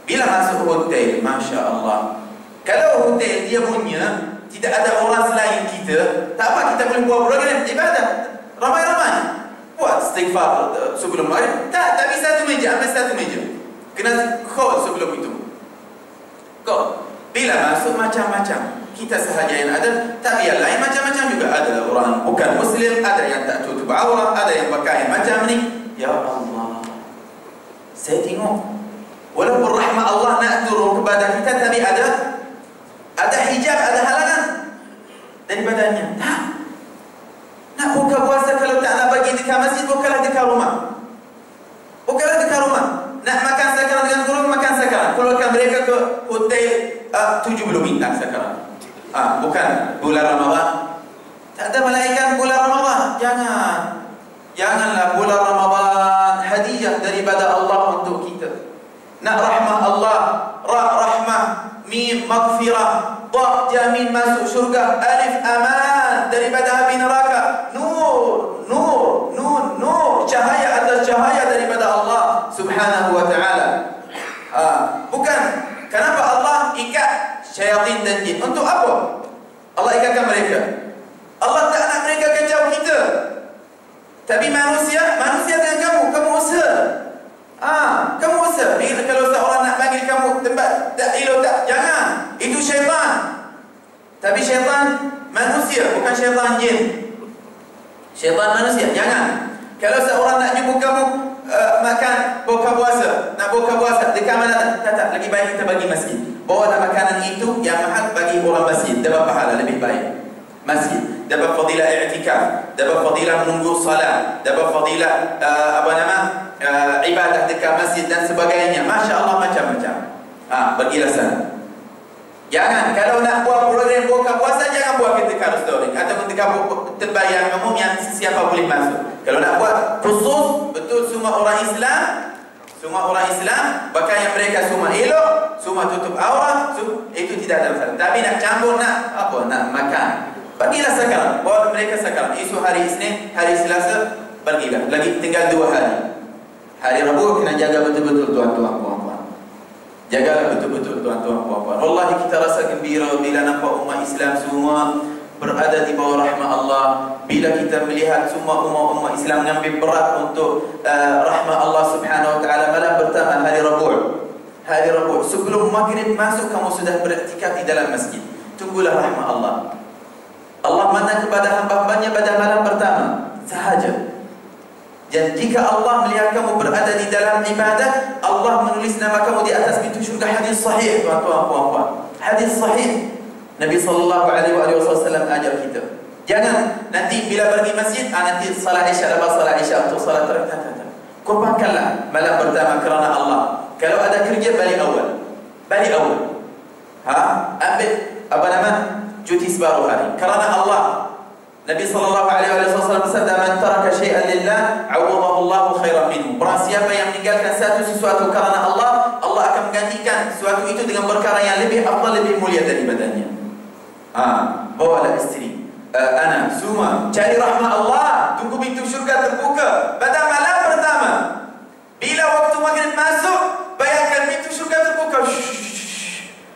[SPEAKER 1] Bila masuk hotel, Masya Allah, kalau hotel dia punya tidak ada orang selain kita, tak apa, kita boleh buat program ibadah ramai-ramai, buat istighfar sebelum maghrib. Tapi satu meja, ambil satu meja, kena call sebelum itu. Kau bila masuk macam-macam, kita sahaja yang ada, tapi yang lain macam-macam juga. Ada orang bukan Muslim, ada yang tak tutup aurat, ada yang pakai macam ni. Ya Allah, saya tengok, walaupun rahmat Allah nak turun kepada kita, tapi ada hijab, ada halangan daripadanya. Nak buka puasa, kalau tak nak bagi dekat masjid, bukalah dekat rumah. Bukalah dekat rumah. Nak makan sekarang dengan keluarga, makan sekarang. Keluarkan mereka ke hotel 70 bintang sekarang. Bukan bulan Ramadan. Tak ada malaikat bulan Ramadan. Janganlah bulan Ramadan hadiah daripada Allah untuk kita. Nak rahmah Allah, rahmah, mim maghfirah, ta jamin masuk syurga, alif aman daripada api neraka, nur, cahaya atas cahaya daripada Allah Subhanahu wa ta'ala. Bukan. Kenapa Allah ikat syaitan dan jin? Untuk apa Allah ikatkan mereka? Allah tak nak mereka kacau kita. Tapi manusia dengan kamu usaha. Kamu usaha. Kalau seorang nak panggil kamu tempat tak elok tak, jangan. Itu syaitan. Tapi syaitan manusia, bukan syaitan jin. Syaitan manusia, jangan. Kalau seorang nak jumpa kamu makan buka puasa, nak buka puasa dekat mana? Tak, lagi baik kita bagi masjid. Bawalah makanan itu yang mahal bagi orang masjid, dapat pahala lebih baik. Masjid dapat fadilah i'tikaf, dapat fadilah menunggu salat, dapat fadilah ibadah dekat masjid dan sebagainya. Masya Allah, macam-macam. Pergilah sana. Jangan, kalau nak buat program buka puasa, jangan buat ketika restoran ataupun ketika tempat yang umum yang siapa boleh masuk. Kalau nak buat khusus, betul semua orang Islam, bahkan yang mereka semua elok, semua tutup aurat, itu tidak ada masalah. Tapi nak campur, nak makan, pergilah sekarang, bawa mereka sekarang. Isu hari Isnin, hari Selasa, pergilah. Lagi tinggal 2 hari. Hari Rabu kena jaga betul-betul tuan-tuan puan-puan. Jagalah betul-betul tuan-tuan puan-puan. Wallahi kita rasa gembira bila nampak umat Islam semua berada di bawah rahmat Allah. Bila kita melihat semua umat Islam mengambil berat untuk rahmat Allah Subhanahu wa ta'ala. Malam pertama hari Rabu, sebelum maghrib masuk, kamu sudah beriktikaf di dalam masjid. Tunggulah rahmat Allah. Allah mana kepada hamba-hambanya pada malam pertama sahaja. Dan jika Allah melihat kamu berada di dalam ibadah, Allah menulis nama kamu di atas pintu syurga. Hadis sahih tuan-tuan puan-puan. Hadis sahih. Nabi sallallahu alaihi wasallam ajar kita. Jangan nanti bila pergi masjid, nanti salat Isya, lepas salat Isya untuk salat tarawih. Korbankanlah malam pertama kerana Allah. Kalau ada kerja, balik awal. Ambil apa nama? Cuti separuh hari. Karena Allah. Nabi sallallahu alaihi wasallam bersabda, "Man taraka syai'an lillah, 'awadahu Allahu khairan minhu." Barang siapa yang meninggalkan sesuatu karena Allah, Allah akan menggantikan sesuatu itu dengan perkara yang lebih afdal, lebih mulia daripadanya. Bawalah istri, anak, semua cari rahmat Allah, tunggu pintu syurga terbuka pada malam pertama. Bila waktu maghrib masuk, bayangkan pintu syurga terbuka.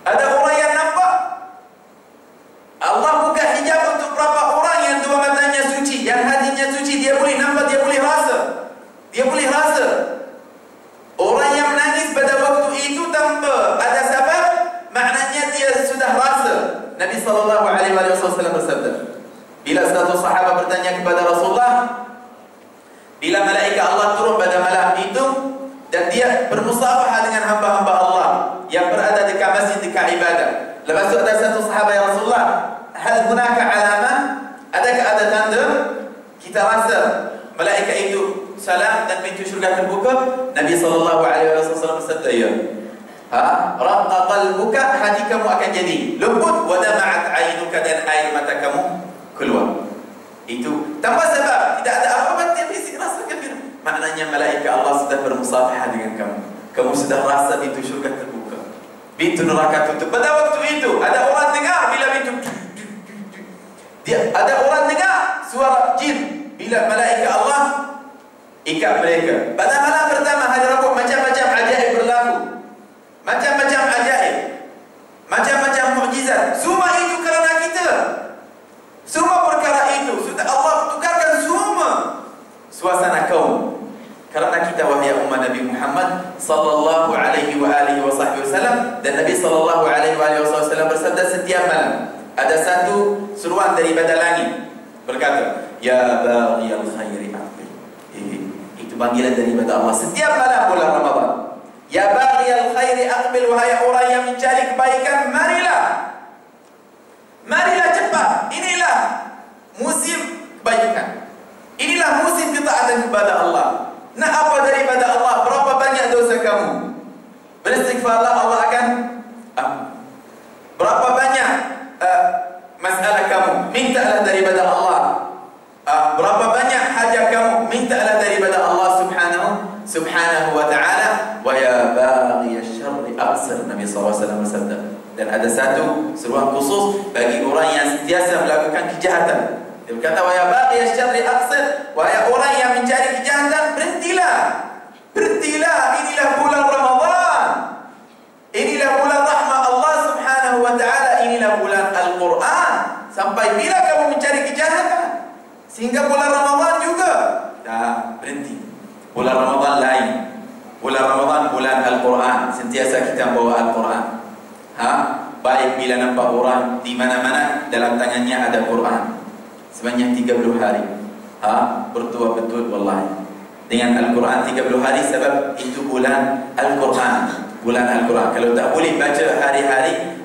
[SPEAKER 1] Ada orang yang nampak. Allah buka hijab untuk berapa orang yang dua matanya suci, yang hatinya suci. Dia boleh nampak, dia boleh rasa. Dia boleh rasa. Orang yang menangis pada waktu itu tanpa ada sebab, maknanya dia sudah rasa. Nabi sallallahu alaihi wasallam bersabda, bila satu sahabat bertanya kepada Rasulullah, bila malaikat Allah turun pada malam itu dan dia bermusafahah dengan hamba-hamba Allah yang berada dekat masjid, dekat ibadah. Lepas itu ada satu sahabat, ya Rasulullah, hal hunaka alamah? Adakah ada tanda kita rasa malaikat itu salam dan pintu syurga terbuka? Nabi sallallahu alaihi wasallam bersabda, ya. Raqqa qalbuka, hati kamu akan jadi lembut, wa dama'at 'ainuka, dan air mata kamu keluar. Itu tanpa sebab, tidak ada apa-apa, dia fisik rasa gembira. Maknanya malaikat Allah sudah bermusafahah dengan kamu. Kamu sudah rasa pintu syurga terbuka, pintu neraka tutup. Pada waktu itu ada orang dengar bila pintu, ada orang dengar suara jin bila malaikat Allah ikat mereka. Pada malam pertama hari Rabu, macam-macam ajaib berlaku, macam-macam ajaib, macam-macam mukjizat. Semua itu kerana kita. Semua perkara itu sudah Allah tukarkan semua suasana kaum kerana kita, wahai umat Nabi Muhammad sallallahu alaihi wasallam. Dan Nabi sallallahu alaihi wasallam bersabda, setiap malam ada satu seruan daripada langit berkata, ya baghiyal khairi aqbil. Itu panggilan daripada Allah setiap malam bulan Ramadan. Ya baghiyal khairi aqbil, wahai orang yang mencari kebaikan, marilah. Marilah cepat. Inilah musim kebaikan. Inilah musim ketaatan kepada Allah. Nak apa daripada Allah? Berapa banyak dosa kamu? Beristighfarlah, Allah akan berapa banyak masalah kamu? Mintalah daripada Allah. Berapa banyak hajat kamu? Mintalah daripada Allah subhanahu wa ta'ala. Wa ya baghiyash syarri aqsir, Nabi SAW bersabda. Dan ada satu seruan khusus bagi orang yang sentiasa melakukan kejahatan. Dia berkata, wa ya baghiyash syarri aqsir, wahai orang yang mencari kejahatan, berhentilah. Berhentilah. Inilah bulan Ramadan. Inilah bulan rahmat Allah subhanahu wa ta'ala. Inilah bulan Al-Quran. Sampai bila kamu mencari kejahatan? Sehingga bulan Ramadan juga. Berhenti. Bulan Ramadan lain. Bulan Ramadan bulan Al-Quran. Sentiasa kita bawa Al-Quran. Baik bila nampak orang di mana-mana dalam tangannya ada Quran. Sebanyak 30 hari. Bertua betul wallahi. Dengan Al-Quran 30 hari, sebab itu bulan Al-Quran. Bulan Al-Quran. Kalau tak boleh baca hari-hari,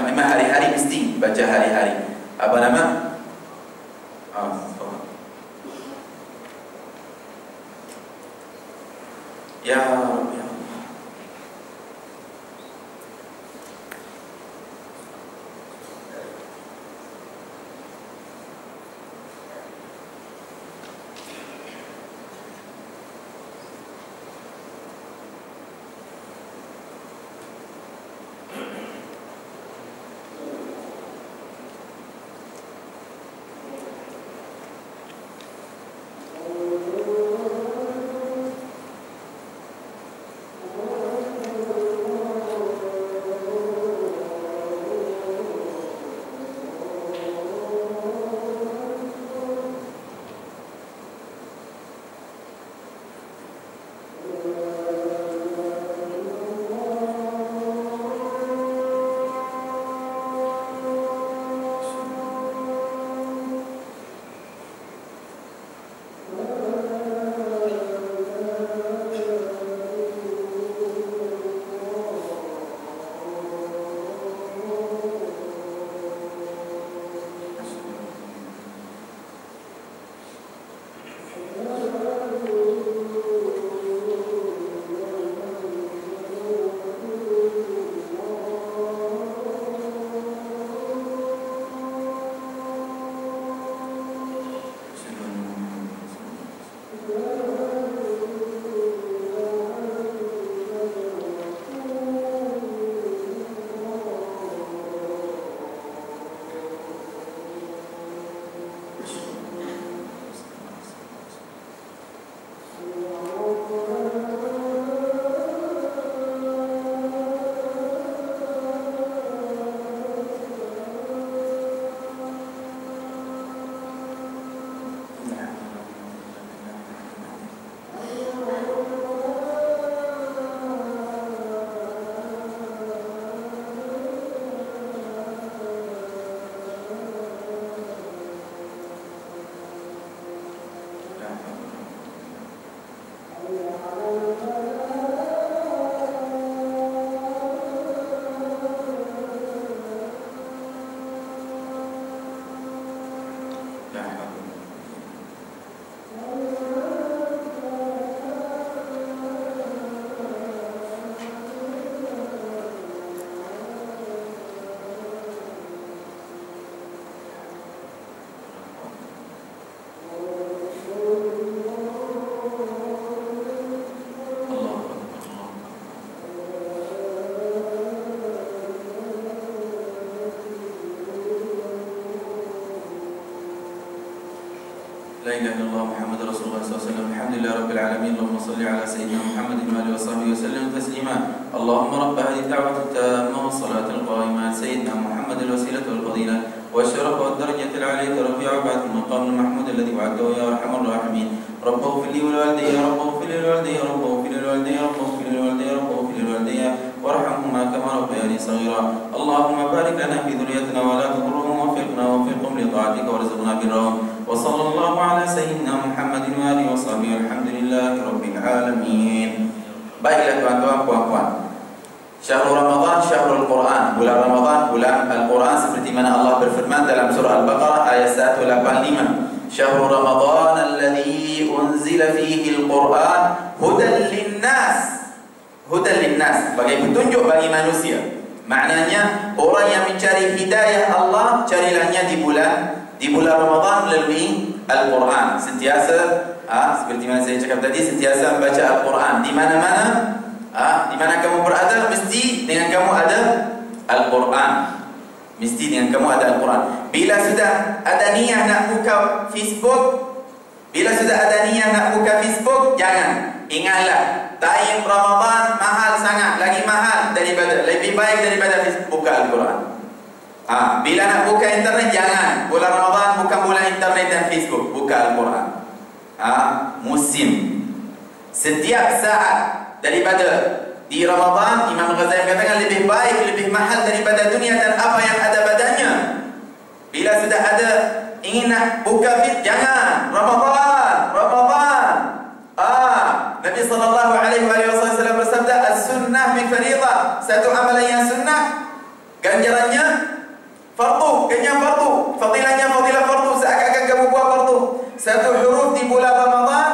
[SPEAKER 1] memang hari-hari mesti baca hari-hari. Apa nama? Ya Rabbi, ya Allah. لا إله إلا الله محمد رسول الله صلى الله عليه وسلم. الحمد لله رب العالمين. اللهم صل على سيدنا محمد وآله وصحبه وسلم تسليما. اللهم رب هذه الدعوة التامة والصلاة القائمة سيدنا محمد الوسيلة والفضيلة والشرف والدرجة العالية الرفيعة بعد المقام المحمود الذي وعدته يا أرحم الراحمين. رب اغفر لي ولوالدي، يا رب اغفر لي ولوالدي، يا رب اغفر لي ولوالدي، يا رب اغفر لي ولوالدي، يا رب اغفر لي ولوالدي وارحمهما كما ربياني صغيرا. اللهم بارك لنا في ذريتنا ولا تضرهم، ووفقهم لطاعتك وارزقنا برهم. وصلى الله على سيدنا محمد وآله وصحبه. الحمد لله رب العالمين. Baiklah tuan-tuan, puan-puan, Syahrul Ramadan, Syahrul Quran. Bulan Ramadan, bulan Al-Quran, seperti mana Allah berfirman dalam surah Al-Baqarah ayat 185. Syahrul Ramadan alladhi unzila fihi Al-Quran hudan linnas. Hudan linnas, sebagai petunjuk bagi manusia. Maknanya orang yang mencari hidayah Allah, carilahnya di bulan Ramadan melalui Al-Quran. Sentiasa seperti mana saya cakap tadi, sentiasa membaca Al-Quran di mana-mana. Di mana kamu berada, mesti dengan kamu ada Al-Quran. Mesti dengan kamu ada Al-Quran. Bila sudah ada niat nak buka Facebook, jangan. Ingatlah, time Ramadan mahal sangat, lagi mahal daripada, lebih baik daripada Facebook, buka Al-Quran. Bila nak buka internet, jangan. Bulan Ramadan bukan bulan internet dan Facebook, buka Al-Quran. Musim. Setiap saat daripada di Ramadan, Imam Ghazali katakan lebih baik, lebih mahal daripada dunia dan apa yang ada badannya. Bila sudah ada ingin nak buka fit, jangan. Ramadan. Nabi sallallahu alaihi wasallam bersabda, as-sunnah min fariḍah. Satu amalan yang sunnah, ganjarannya fardu, fadilahnya fadilah fardu, seakan-akan kamu buat fardu. Satu huruf di bulan Ramadan,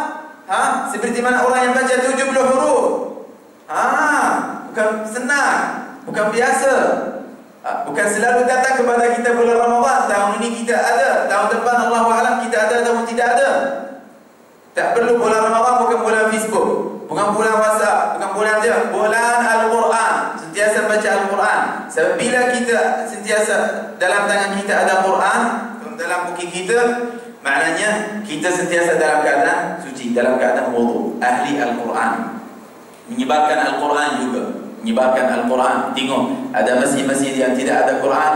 [SPEAKER 1] seperti mana orang yang baca 70 huruf. Bukan senang, bukan biasa. Bukan selalu datang kepada kita bulan Ramadan. Tahun ini kita ada, tahun depan Allahu a'lam kita ada atau tidak ada. Tak perlu bulan Ramadan, bukan bulan Facebook, bukan bulan WhatsApp, bukan bulan dia, bulan Al-Quran. Sentiasa baca Al-Quran. Sebab bila kita sentiasa dalam tangan kita ada Quran, dalam buku kita, maknanya kita sentiasa dalam keadaan suci, dalam keadaan wudu, ahli Al-Quran. Menyebarkan Al-Quran juga, menyebarkan Al-Quran. Tengok, ada masjid-masjid yang tidak ada Quran,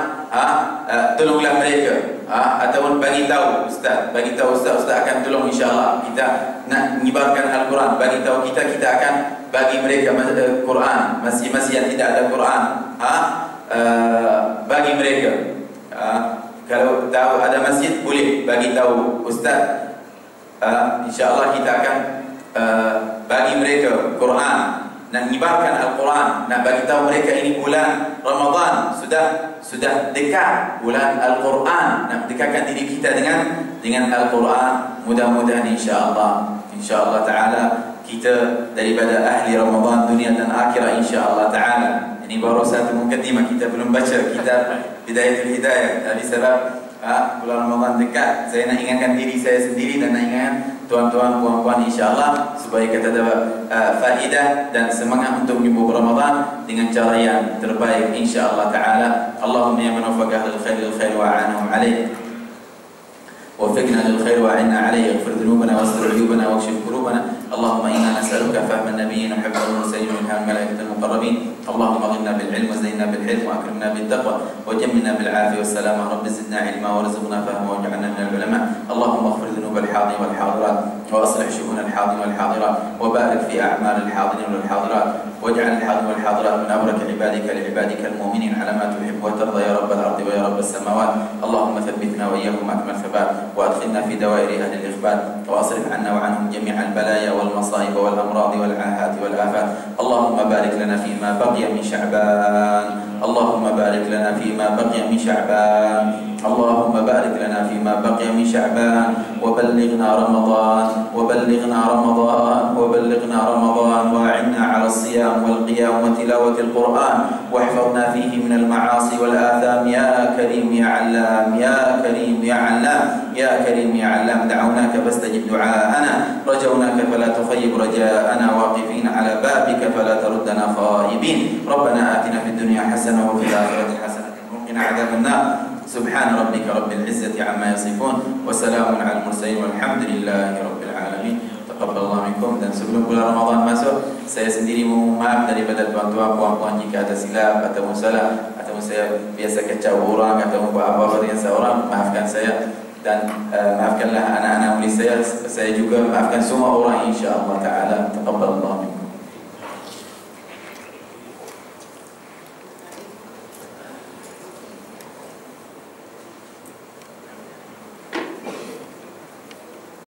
[SPEAKER 1] tolonglah mereka. Ataupun bagi tahu Ustaz, Ustaz akan tolong insya-Allah. Kita nak menyebarkan Al-Quran, bagi tahu kita akan bagi mereka Quran. Masjid-masjid yang tidak ada Quran, bagi mereka. Kalau tahu ada masjid, boleh bagi tahu Ustaz. Insya-Allah kita akan bagi mereka Quran, nak menyebarkan Al-Quran, nak bagi tahu mereka ini bulan Ramadan sudah dekat bulan Al-Quran, nak dekatkan diri kita dengan Al-Quran. Mudah-mudahan insya-Allah taala kita daripada ahli Ramadan dunia dan akhirat insya-Allah taala. Ini baru satu mukadimah, kita belum baca kitab Bidayatul Hidayah. Tadi sebab bulan Ramadan dekat, saya nak ingatkan diri saya sendiri dan nak ingatkan tuan-tuan, puan-puan insya-Allah supaya kita dapat faedah dan semangat untuk menyambut Ramadan dengan cara yang terbaik insya-Allah taala. Allahumma ya man wafaqa lil khair wa a'anahum alayh. وفقنا للخير وعنا عليه. اغفر ذنوبنا واستر عيوبنا واكشف كروبنا. اللهم انا نسالك فهم النبيين وحفظ المرسلين وإلهام الملائكه المقربين. اللهم اغننا بالعلم وزينا بالحلم واكرمنا بالتقوى وجملنا بالعافيه والسلامه. رب زدنا علما وارزقنا فهما واجعلنا من العلماء. اللهم اغفر ذنوب الحاضرين والحاضرات واصلح شؤون الحاضرين والحاضرات وبارك في اعمال الحاضرين والحاضرات واجعل الحاضرين والحاضرات من ابرك عبادك لعبادك المؤمنين على ما تحب وترضى يا رب الارض ويا رب السماوات. اللهم ثبتنا واياهم اكمل ثبات وادخلنا في دوائر اهل الاخبات واصرف عنا وعنهم جميع البلايا والمصائب والامراض والعاهات والافات. اللهم بارك لنا فيما بقي من شعبان. اللهم بارك لنا فيما بقي من شعبان. اللهم بارك لنا فيما بقي من شعبان وبلغنا رمضان وأعنا على الصيام والقيام وتلاوة القرآن واحفظنا فيه من المعاصي والآثام يا كريم يا علام يا كريم يا علام يا كريم يا علام. دعوناك فاستجب دعاءنا، رجوناك فلا تخيب رجاءنا، واقفين على بابك فلا تردنا خائبين. ربنا آتنا في الدنيا حسنة وفي الآخرة حسنة وقنا عذاب النار. Subhan rabbika rabbil izzati amma yasifun wa salamun alal mursalin walhamdulillahi rabbil alamin. Taqabbalallahu minkum. Dan sebelum bulan Ramadan masuk, saya sendiri mohon maaf daripada tuan-tuan puan-puan jika ada silap atau salah atau saya biasa kacau orang atau buat apa-apa dengan seorang, maafkan saya. Dan maafkanlah anak-anak murid saya juga maafkan semua orang insya-Allah taala. Taqabbalallahu